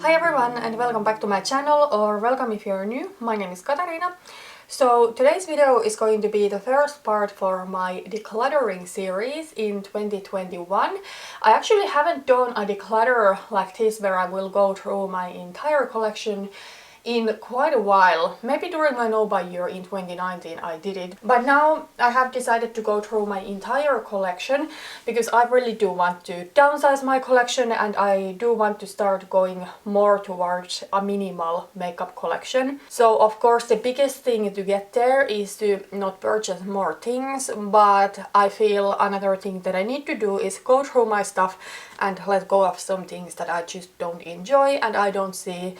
Hi everyone and welcome back to my channel, or welcome if you're new. My name is Katarina. So today's video is going to be the first part for my decluttering series in 2021. I actually haven't done a declutter like this where I will go through my entire collection in quite a while. Maybe during my no-buy year in 2019 I did it, but now I have decided to go through my entire collection because I really do want to downsize my collection and I do want to start going more towards a minimal makeup collection. So of course the biggest thing to get there is to not purchase more things, but I feel another thing that I need to do is go through my stuff and let go of some things that I just don't enjoy and I don't see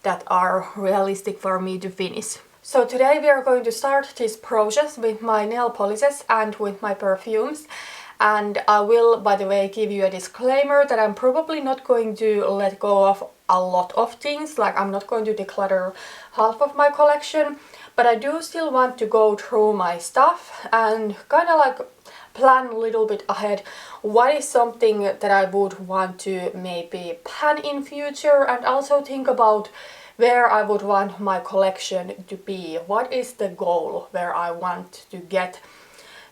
that are realistic for me to finish. So today we are going to start this process with my nail polishes and with my perfumes. And I will, by the way, give you a disclaimer that I'm probably not going to let go of a lot of things, like I'm not going to declutter half of my collection, but I do still want to go through my stuff and kind of like plan a little bit ahead what is something that I would want to maybe plan in future, and also think about where I would want my collection to be. What is the goal where I want to get?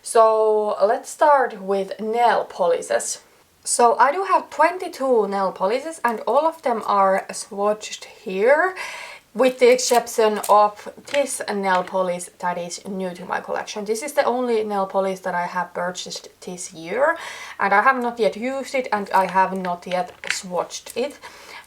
So let's start with nail polishes. So I do have 22 nail polishes and all of them are swatched here, with the exception of this nail polish that is new to my collection. This is the only nail polish that I have purchased this year and I have not yet used it and I have not yet swatched it.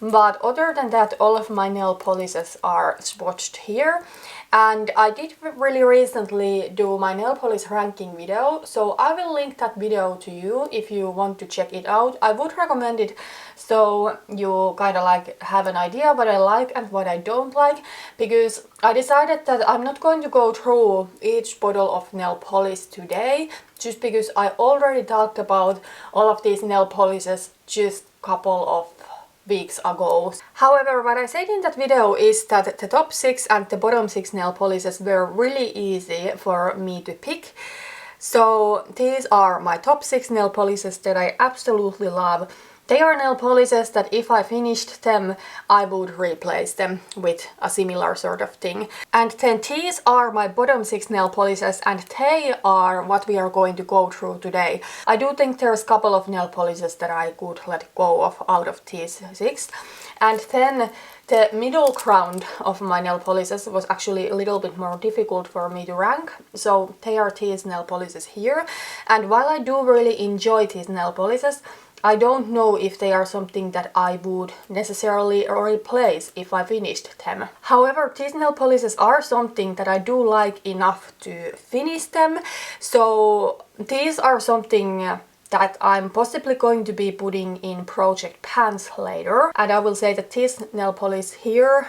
But other than that, all of my nail polishes are swatched here. And I did really recently do my nail polish ranking video, so I will link that video to you if you want to check it out. I would recommend it so you kind of like have an idea what I like and what I don't like, because I decided that I'm not going to go through each bottle of nail polish today, just because I already talked about all of these nail polishes just a couple of weeks ago. However, what I said in that video is that the top 6 and the bottom 6 nail polishes were really easy for me to pick. So these are my top 6 nail polishes that I absolutely love. They are nail polishes that if I finished them, I would replace them with a similar sort of thing. And then these are my bottom 6 nail polishes and they are what we are going to go through today. I do think there's a couple of nail polishes that I could let go of out of these 6. And then the middle ground of my nail polishes was actually a little bit more difficult for me to rank. So they are these nail polishes here. And while I do really enjoy these nail polishes, I don't know if they are something that I would necessarily replace if I finished them. However, these nail polishes are something that I do like enough to finish them. So these are something that I'm possibly going to be putting in project pans later. And I will say that this nail polish here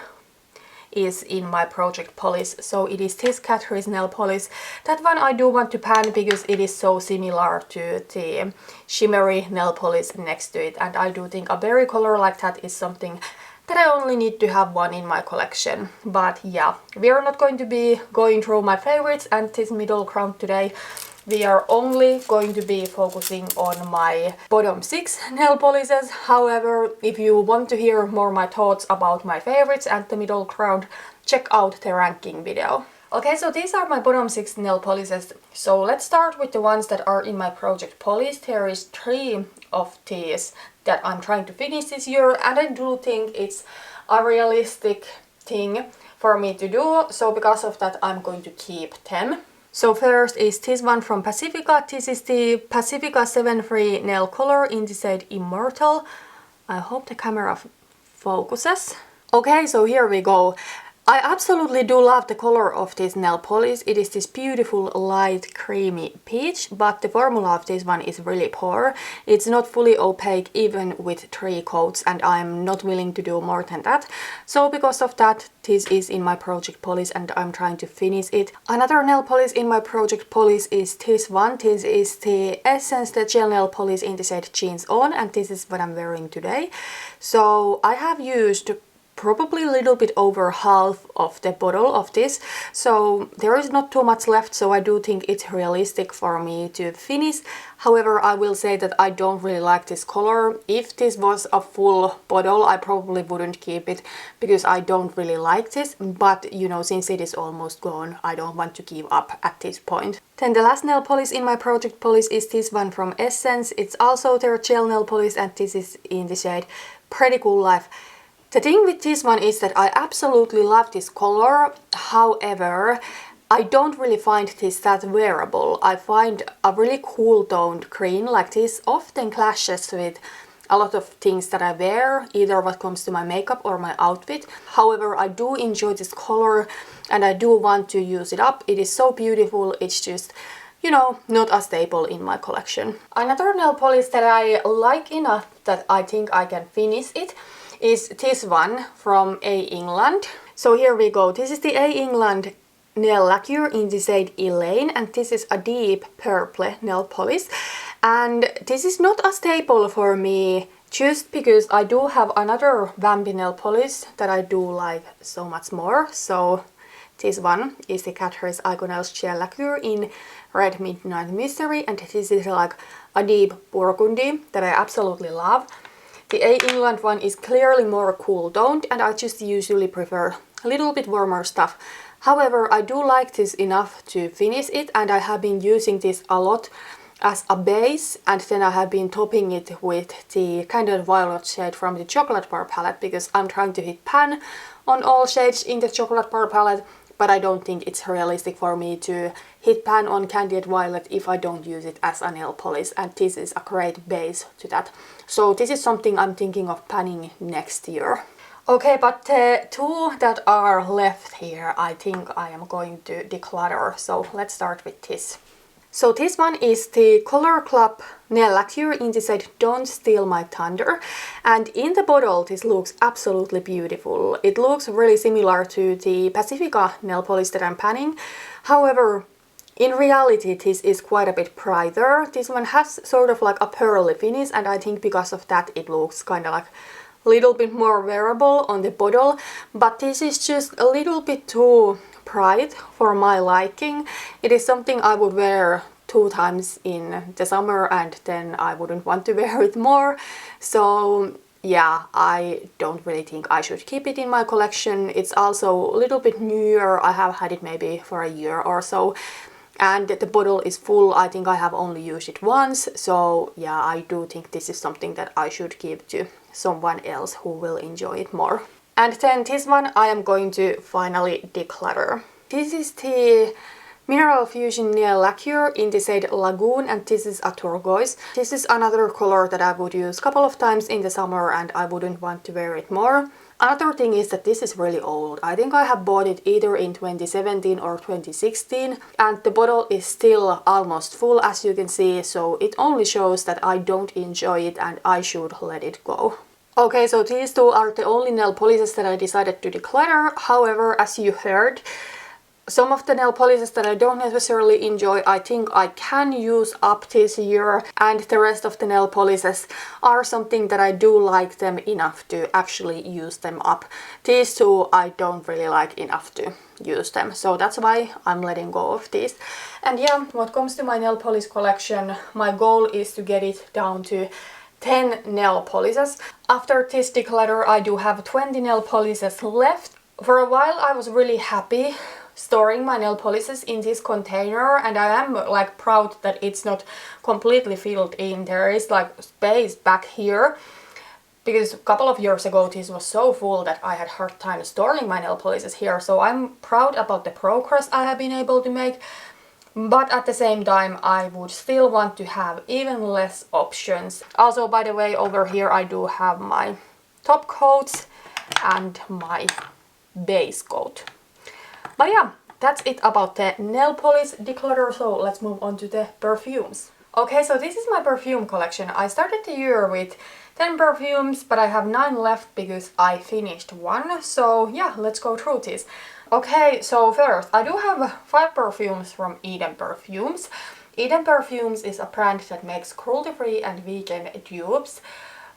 is in my project polish. So it is this Catrice nail polish. That one I do want to pan because it is so similar to the shimmery nail polish next to it, and I do think a berry color like that is something that I only need to have one in my collection. But yeah, we are not going to be going through my favorites and this middle ground today. We are only going to be focusing on my bottom 6 nail polishes. However, if you want to hear more my thoughts about my favorites and the middle ground, check out the ranking video. Okay, so these are my bottom 6 nail polishes. So let's start with the ones that are in my project polish. There is 3 of these that I'm trying to finish this year, and I do think it's a realistic thing for me to do. So because of that, I'm going to keep them. So first is this one from Pacifica. This is the Pacifica 7-Free Nail Color in the shade Immortal. I hope the camera focuses. Okay, so here we go. I absolutely do love the color of this nail polish. It is this beautiful light creamy peach, but the formula of this one is really poor. It's not fully opaque even with 3 coats, and I'm not willing to do more than that. So because of that, this is in my project polish and I'm trying to finish it. Another nail polish in my project polish is this one. This is the Essence the Gel Nail Polish in the shade Jeans On, and this is what I'm wearing today. So I have used probably a little bit over half of the bottle of this, so there is not too much left, so I do think it's realistic for me to finish. However, I will say that I don't really like this color. If this was a full bottle, I probably wouldn't keep it because I don't really like this, but you know, since it is almost gone, I don't want to give up at this point. Then the last nail polish in my project polish is this one from Essence. It's also their gel nail polish and this is in the shade Pretty Cool Life. The thing with this one is that I absolutely love this color, however, I don't really find this that wearable. I find a really cool toned green like this often clashes with a lot of things that I wear, either what comes to my makeup or my outfit. However, I do enjoy this color and I do want to use it up. It is so beautiful, it's just, you know, not a staple in my collection. Another nail polish that I like enough that I think I can finish it is this one from A. England. So here we go. This is the A. England nail lacquer in the shade Elaine and this is a deep purple nail polish. And this is not a staple for me just because I do have another vampy nail polish that I do like so much more. So this one is the Cat Harris Iconels Gel Lacquer in Red Midnight Mystery and this is like a deep burgundy that I absolutely love. The A. England one is clearly more cool toned and I just usually prefer a little bit warmer stuff. However, I do like this enough to finish it and I have been using this a lot as a base and then I have been topping it with the kind of violet shade from the Chocolate Bar palette because I'm trying to hit pan on all shades in the Chocolate Bar palette, but I don't think it's realistic for me to hit pan on Candied Violet if I don't use it as a nail polish and this is a great base to that. So this is something I'm thinking of panning next year. Okay, but the two that are left here, I think I am going to declutter. So let's start with this. So this one is the Color Club nail lacquer in the shade Don't Steal My Thunder. And in the bottle, this looks absolutely beautiful. It looks really similar to the Pacifica nail polish that I'm panning. However, in reality, this is quite a bit brighter. This one has sort of like a pearly finish and I think because of that it looks kind of like a little bit more wearable on the bottle. But this is just a little bit too bright for my liking. It is something I would wear 2 times in the summer and then I wouldn't want to wear it more. So yeah, I don't really think I should keep it in my collection. It's also a little bit newer. I have had it maybe for a year or so. And the bottle is full. I think I have only used it once. So yeah, I do think this is something that I should give to someone else who will enjoy it more. And then this one I am going to finally declutter. This is the Mineral Fusion Nail Lacquer in the shade Lagoon and this is a turquoise. This is another color that I would use a couple of times in the summer and I wouldn't want to wear it more. Another thing is that this is really old. I think I have bought it either in 2017 or 2016 and the bottle is still almost full as you can see, so it only shows that I don't enjoy it and I should let it go. Okay, so these two are the only nail polishes that I decided to declutter. However, as you heard, some of the nail polishes that I don't necessarily enjoy, I think I can use up this year, and the rest of the nail polishes are something that I do like them enough to actually use them up. These two I don't really like enough to use them, so that's why I'm letting go of these. And yeah, what comes to my nail polish collection, my goal is to get it down to 10 nail polishes. After this declutter, I do have 20 nail polishes left. For a while I was really happy storing my nail polishes in this container and I am like proud that it's not completely filled in. There is like space back here because a couple of years ago this was so full that I had hard time storing my nail polishes here. So I'm proud about the progress I have been able to make, but at the same time I would still want to have even less options. Also, by the way, over here I do have my top coats and my base coat. But yeah, that's it about the nail polish declutter, so let's move on to the perfumes. Okay, so this is my perfume collection. I started the year with 10 perfumes, but I have 9 left because I finished one. So yeah, let's go through this. Okay, so first, I do have 5 perfumes from Eden Perfumes. Eden Perfumes is a brand that makes cruelty-free and vegan dupes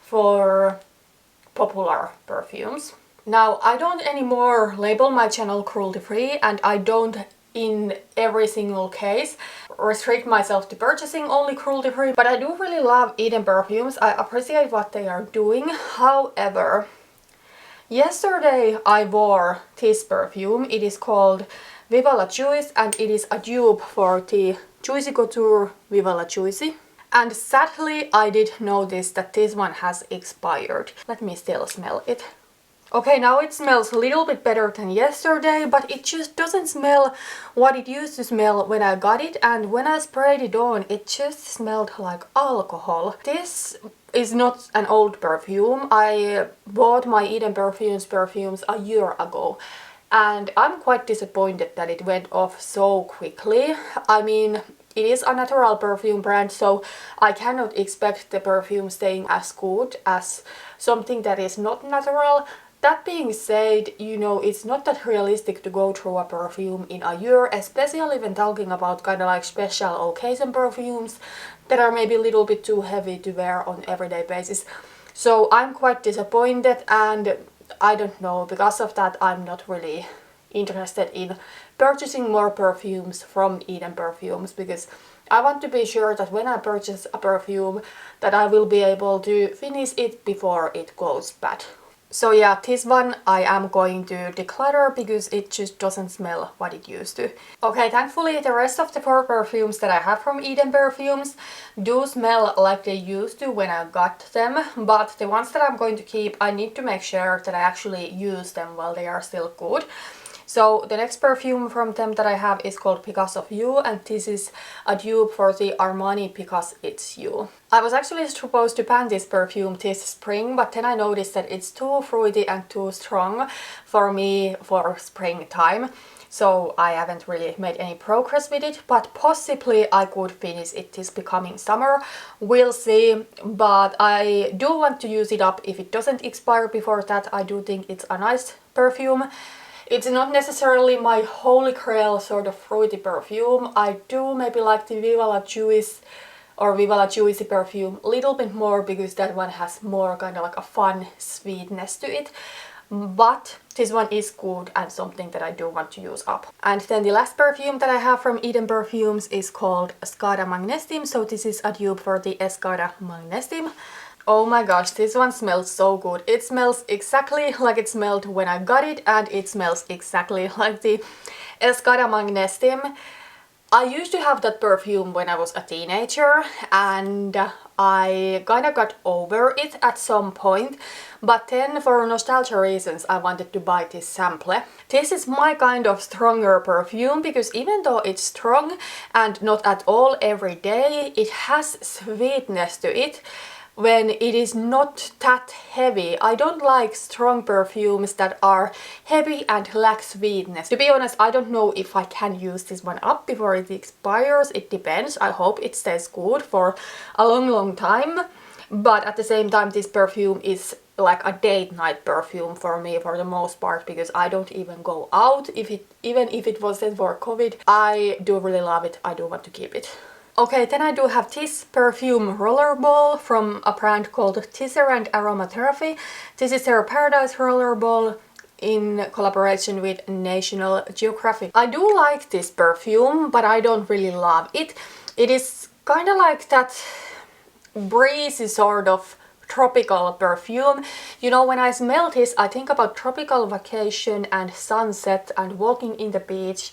for popular perfumes. Now, I don't anymore label my channel cruelty-free, and I don't in every single case restrict myself to purchasing only cruelty-free, but I do really love Eden perfumes. I appreciate what they are doing. However, yesterday I wore this perfume. It is called Viva la Juice, and it is a dupe for the Juicy Couture Viva la Juicy. And sadly, I did notice that this one has expired. Let me still smell it. Okay, now it smells a little bit better than yesterday, but it just doesn't smell what it used to smell when I got it, and when I sprayed it on, it just smelled like alcohol. This is not an old perfume. I bought my Eden perfumes a year ago, and I'm quite disappointed that it went off so quickly. I mean, it is a natural perfume brand, so I cannot expect the perfume staying as good as something that is not natural. That being said, you know, it's not that realistic to go through a perfume in a year, especially when talking about kind of like special occasion perfumes that are maybe a little bit too heavy to wear on everyday basis. So I'm quite disappointed, and I don't know, because of that I'm not really interested in purchasing more perfumes from Eden Perfumes, because I want to be sure that when I purchase a perfume that I will be able to finish it before it goes bad. So yeah, this one I am going to declutter because it just doesn't smell what it used to. Okay, thankfully the rest of the 4 perfumes that I have from Eden Perfumes do smell like they used to when I got them, but the ones that I'm going to keep, I need to make sure that I actually use them while they are still good. So the next perfume from them that I have is called Because of You, and this is a dupe for the Armani Because It's You. I was actually supposed to pan this perfume this spring, but then I noticed that it's too fruity and too strong for me for springtime. So I haven't really made any progress with it, but possibly I could finish it this becoming summer. We'll see, but I do want to use it up if it doesn't expire before that. I do think it's a nice perfume. It's not necessarily my holy grail sort of fruity perfume. I do maybe like the Viva la Juice or Viva la Juicy perfume a little bit more, because that one has more kind of like a fun sweetness to it. But this one is good and something that I do want to use up. And then the last perfume that I have from Eden Perfumes is called Escada Magnestim. So this is a dupe for the Escada Magnestim. Oh my gosh, this one smells so good. It smells exactly like it smelled when I got it, and it smells exactly like the Escada Magnestim. I used to have that perfume when I was a teenager, and I kind of got over it at some point, but then for nostalgia reasons I wanted to buy this sample. This is my kind of stronger perfume, because even though it's strong and not at all every day, it has sweetness to it when it is not that heavy. I don't like strong perfumes that are heavy and lack sweetness. To be honest, I don't know if I can use this one up before it expires. It depends. I hope it stays good for a long time. But at the same time, this perfume is like a date night perfume for me for the most part, because I don't even go out. Even if it wasn't for COVID, I do really love it. I do want to keep it. Okay, then I do have this perfume rollerball from a brand called Tisserand Aromatherapy. This is their Paradise rollerball in collaboration with National Geographic. I do like this perfume, but I don't really love it. It is kind of like that breezy sort of tropical perfume. You know, when I smell this, I think about tropical vacation and sunset and walking in the beach.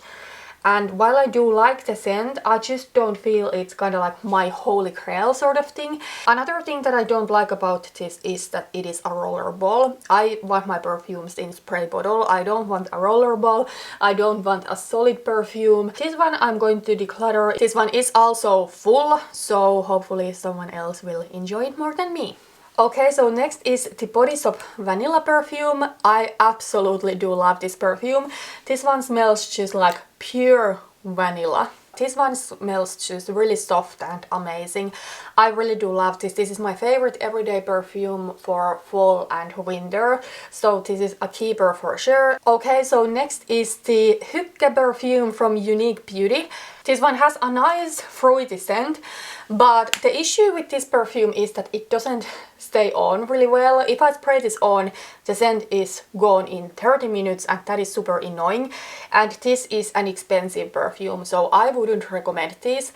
And while I do like the scent, I just don't feel it's kind of like my holy grail sort of thing. Another thing that I don't like about this is that it is a rollerball. I want my perfumes in spray bottle. I don't want a rollerball. I don't want a solid perfume. This one I'm going to declutter. This one is also full, so hopefully someone else will enjoy it more than me. Okay, so next is the Body Shop Vanilla perfume. I absolutely do love this perfume. This one smells just like pure vanilla. This one smells just really soft and amazing. I really do love this. This is my favorite everyday perfume for fall and winter. So this is a keeper for sure. Okay, so next is the Hykke perfume from Unique Beauty. This one has a nice fruity scent, but the issue with this perfume is that it doesn't stay on really well. If I spray this on, the scent is gone in 30 minutes, and that is super annoying. And this is an expensive perfume, so I wouldn't recommend this.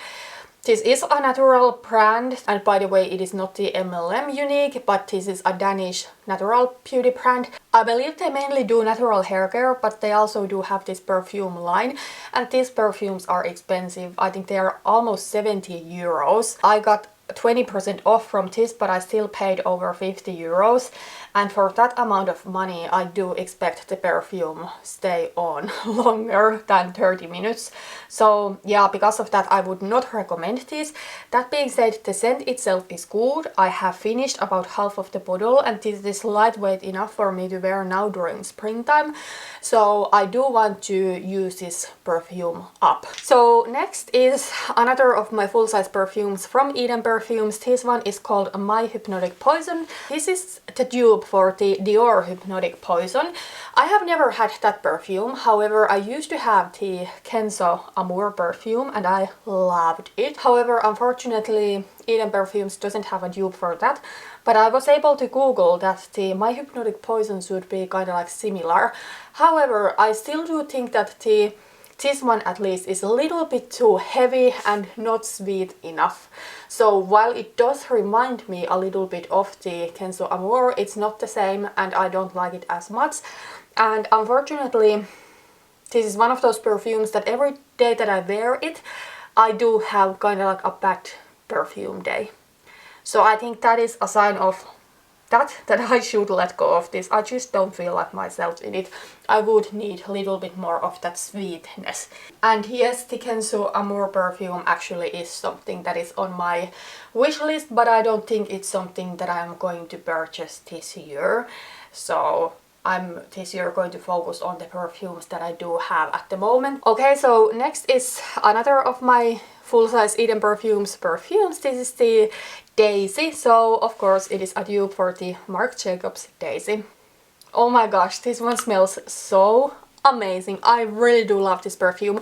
This is a natural brand, and by the way, it is not the MLM unique, but this is a Danish natural beauty brand. I believe they mainly do natural hair care, but they also do have this perfume line, and these perfumes are expensive. I think they are almost 70 euros. I got 20% off from this, but I still paid over 50 euros, and for that amount of money I do expect the perfume stay on longer than 30 minutes. So yeah, because of that I would not recommend this. That being said, the scent itself is good. I have finished about half of the bottle, and this is lightweight enough for me to wear now during springtime, so I do want to use this perfume up. So next is another of my full-size perfumes from Eden Perfumes. This one is called My Hypnotic Poison. This is the dupe for the Dior Hypnotic Poison. I have never had that perfume, however I used to have the Kenzo Amour perfume and I loved it. However, unfortunately Eden Perfumes doesn't have a dupe for that, but I was able to Google that the My Hypnotic Poison should be kind of like similar. However, I still do think that this one at least is a little bit too heavy and not sweet enough. So while it does remind me a little bit of the Kenzo Amour, it's not the same and I don't like it as much. And unfortunately, this is one of those perfumes that every day that I wear it, I do have kind of like a bad perfume day. So I think that is a sign of that I should let go of this. I just don't feel like myself in it. I would need a little bit more of that sweetness. And yes, the Kenzo Amour perfume actually is something that is on my wish list, but I don't think it's something that I'm going to purchase this year. So I'm this year going to focus on the perfumes that I do have at the moment. Okay, so next is another of my full-size Eden Perfumes perfumes. This is the Daisy. So of course it is a dupe for the Marc Jacobs Daisy. Oh my gosh, this one smells so amazing. I really do love this perfume.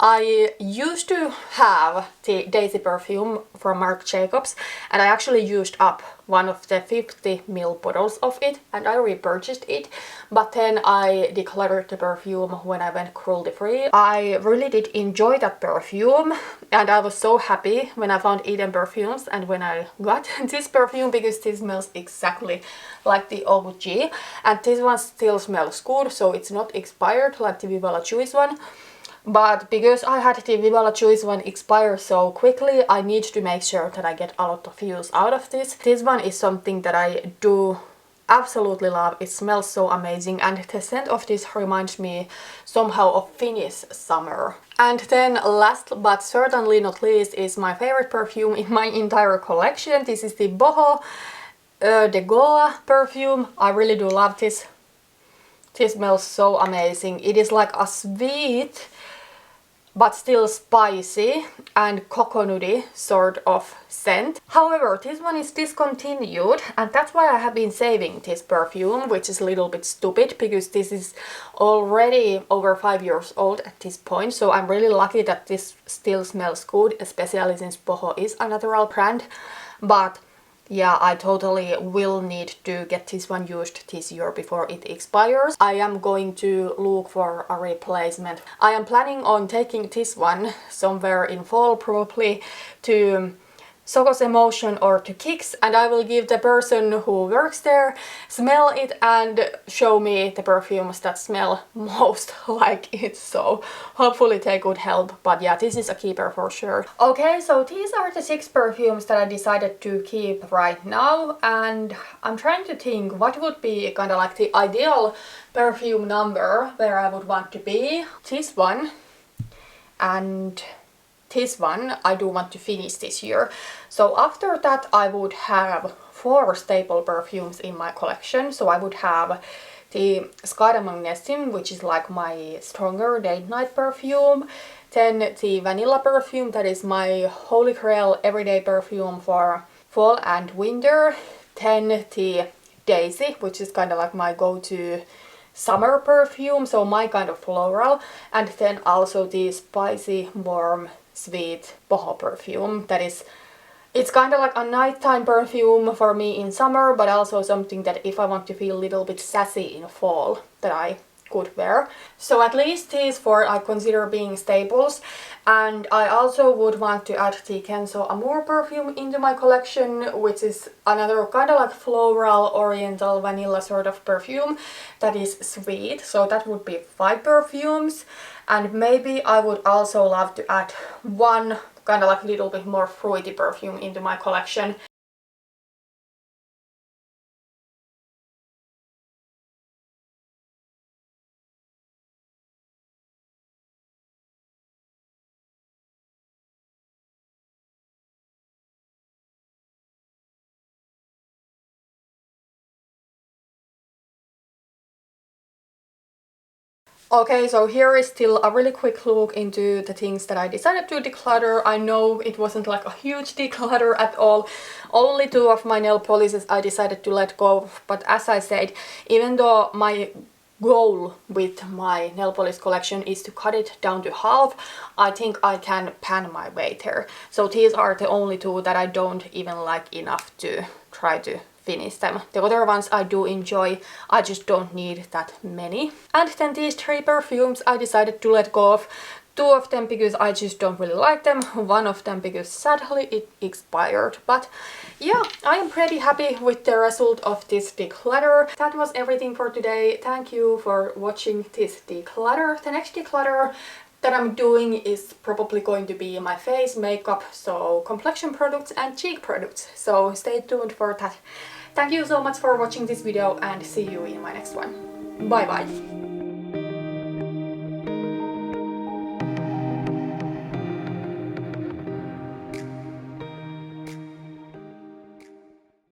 I used to have the Daisy perfume from Marc Jacobs and I actually used up one of the 50ml bottles of it and I repurchased it, but then I decluttered the perfume when I went cruelty free. I really did enjoy that perfume and I was so happy when I found Eden Perfumes and when I got this perfume, because this smells exactly like the OG, and this one still smells good, so it's not expired like the Viva La Juice one. But because I had the Viva La Juice one expire so quickly, I need to make sure that I get a lot of use out of this. This one is something that I do absolutely love. It smells so amazing and the scent of this reminds me somehow of Finnish summer. And then last but certainly not least is my favorite perfume in my entire collection. This is the Boho de Goa perfume. I really do love this. This smells so amazing. It is like a sweet but still spicy and coconutty sort of scent. However, this one is discontinued and that's why I have been saving this perfume, which is a little bit stupid because this is already over 5 years old at this point. So I'm really lucky that this still smells good, especially since Boho is a natural brand. But yeah, I totally will need to get this one used this year before it expires. I am going to look for a replacement. I am planning on taking this one somewhere in fall, probably to Sokos Emotion or to Kicks, and I will give the person who works there smell it and show me the perfumes that smell most like it, so hopefully they could help. But yeah, this is a keeper for sure. Okay, so these are the 6 perfumes that I decided to keep right now, and I'm trying to think what would be kind of like the ideal perfume number where I would want to be. This one and this one I do want to finish this year. So after that I would have 4 staple perfumes in my collection. So I would have the Skyra Magnesium, which is like my stronger date night perfume. Then the vanilla perfume, that is my holy grail everyday perfume for fall and winter. Then the Daisy, which is kind of like my go-to summer perfume, so my kind of floral. And then also the spicy warm sweet boho perfume. It's kind of like a nighttime perfume for me in summer, but also something that if I want to feel a little bit sassy in fall, that I could wear. So at least these four I consider being staples, and I also would want to add the Kenzo Amour perfume into my collection, which is another kind of like floral, oriental, vanilla sort of perfume that is sweet. So that would be 5 perfumes, and maybe I would also love to add one kind of like a little bit more fruity perfume into my collection. Okay, so here is still a really quick look into the things that I decided to declutter. I know it wasn't like a huge declutter at all. Only 2 of my nail polishes I decided to let go of, but as I said, even though my goal with my nail polish collection is to cut it down to half, I think I can pan my way there. So these are the only 2 that I don't even like enough to try to finish them. The other ones I do enjoy, I just don't need that many. And then these 3 perfumes I decided to let go of. 2 of them because I just don't really like them, 1 of them because sadly it expired. But yeah, I am pretty happy with the result of this declutter. That was everything for today. Thank you for watching this declutter. The next declutter that I'm doing is probably going to be my face makeup, so complexion products and cheek products. So stay tuned for that. Thank you so much for watching this video and see you in my next one. Bye bye!